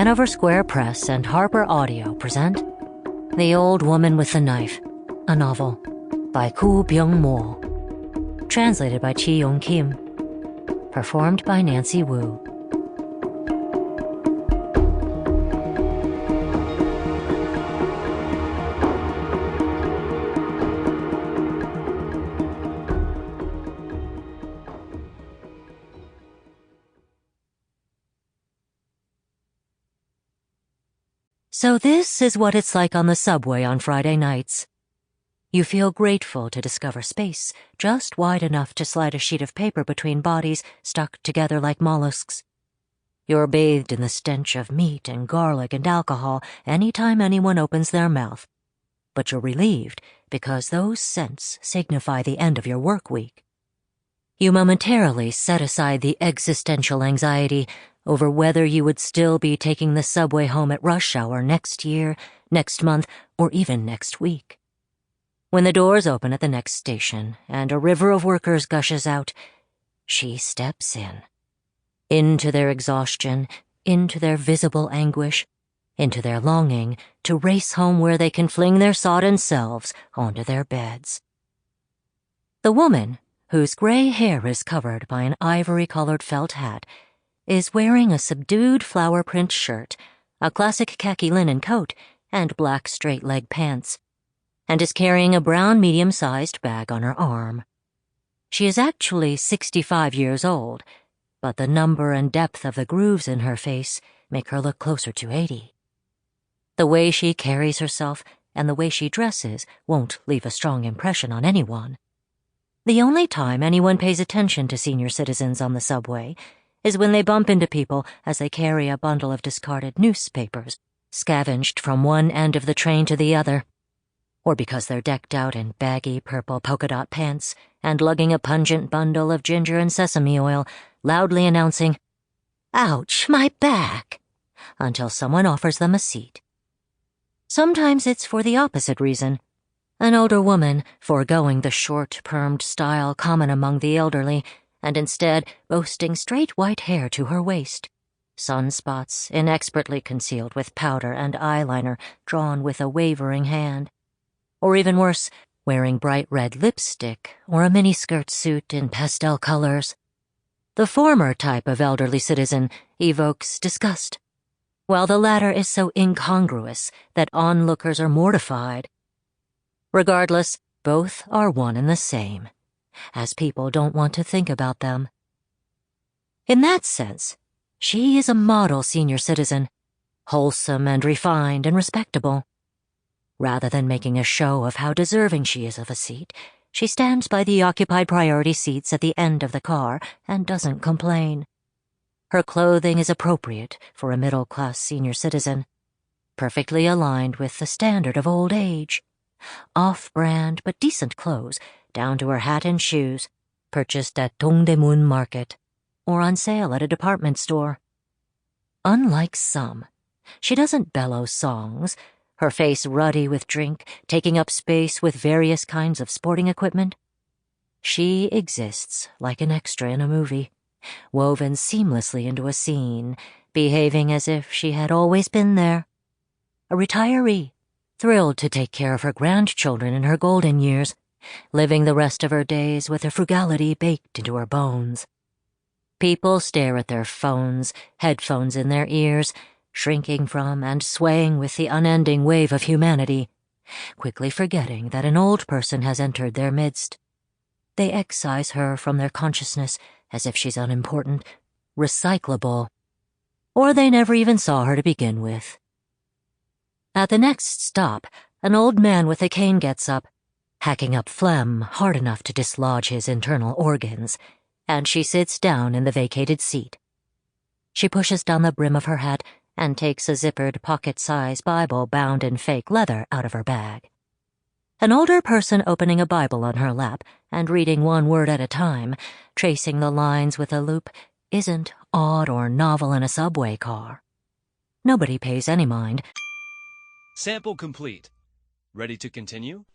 Hanover Square Press and HarlequinAudio present The Old Woman with the Knife, a novel by Byeong-Mo. Translated by Chi-Young Kim. Performed by Nancy Wu. So this is what it's like on the subway on Friday nights. You feel grateful to discover space just wide enough to slide a sheet of paper between bodies stuck together like mollusks. You're bathed in the stench of meat and garlic and alcohol any time anyone opens their mouth. But you're relieved because those scents signify the end of your work week. You momentarily set aside the existential anxiety over whether you would still be taking the subway home at rush hour next year, next month, or even next week. When the doors open at the next station and a river of workers gushes out, she steps in. Into their exhaustion, into their visible anguish, into their longing to race home where they can fling their sodden selves onto their beds. The woman, whose gray hair is covered by an ivory-colored felt hat, is wearing a subdued flower-print shirt, a classic khaki linen coat, and black straight-leg pants, and is carrying a brown medium-sized bag on her arm. She is actually 65 years old, but the number and depth of the grooves in her face make her look closer to 80. The way she carries herself and the way she dresses won't leave a strong impression on anyone. The only time anyone pays attention to senior citizens on the subway is when they bump into people as they carry a bundle of discarded newspapers, scavenged from one end of the train to the other, or because they're decked out in baggy purple polka-dot pants and lugging a pungent bundle of ginger and sesame oil, loudly announcing, "Ouch, my back," until someone offers them a seat. Sometimes it's for the opposite reason. An older woman, foregoing the short, permed style common among the elderly, and instead boasting straight white hair to her waist, sunspots inexpertly concealed with powder and eyeliner drawn with a wavering hand. Or even worse, wearing bright red lipstick or a miniskirt suit in pastel colors. The former type of elderly citizen evokes disgust, while the latter is so incongruous that onlookers are mortified. Regardless, both are one and the same, as people don't want to think about them. In that sense, she is a model senior citizen, wholesome and refined and respectable. Rather than making a show of how deserving she is of a seat, she stands by the occupied priority seats at the end of the car and doesn't complain. Her clothing is appropriate for a middle-class senior citizen, perfectly aligned with the standard of old age. Off-brand but decent clothes, down to her hat and shoes, purchased at Dongdaemun Market, or on sale at a department store. Unlike some, she doesn't bellow songs, her face ruddy with drink, taking up space with various kinds of sporting equipment. She exists like an extra in a movie, woven seamlessly into a scene, behaving as if she had always been there. A retiree, thrilled to take care of her grandchildren in her golden years, living the rest of her days with a frugality baked into her bones. People stare at their phones, headphones in their ears, shrinking from and swaying with the unending wave of humanity, quickly forgetting that an old person has entered their midst. They excise her from their consciousness as if she's unimportant, recyclable, or they never even saw her to begin with. At the next stop, an old man with a cane gets up, hacking up phlegm hard enough to dislodge his internal organs, and she sits down in the vacated seat. She pushes down the brim of her hat and takes a zippered pocket-size Bible bound in fake leather out of her bag. An older person opening a Bible on her lap and reading one word at a time, tracing the lines with a loop, isn't odd or novel in a subway car. Nobody pays any mind. Sample complete. Ready to continue?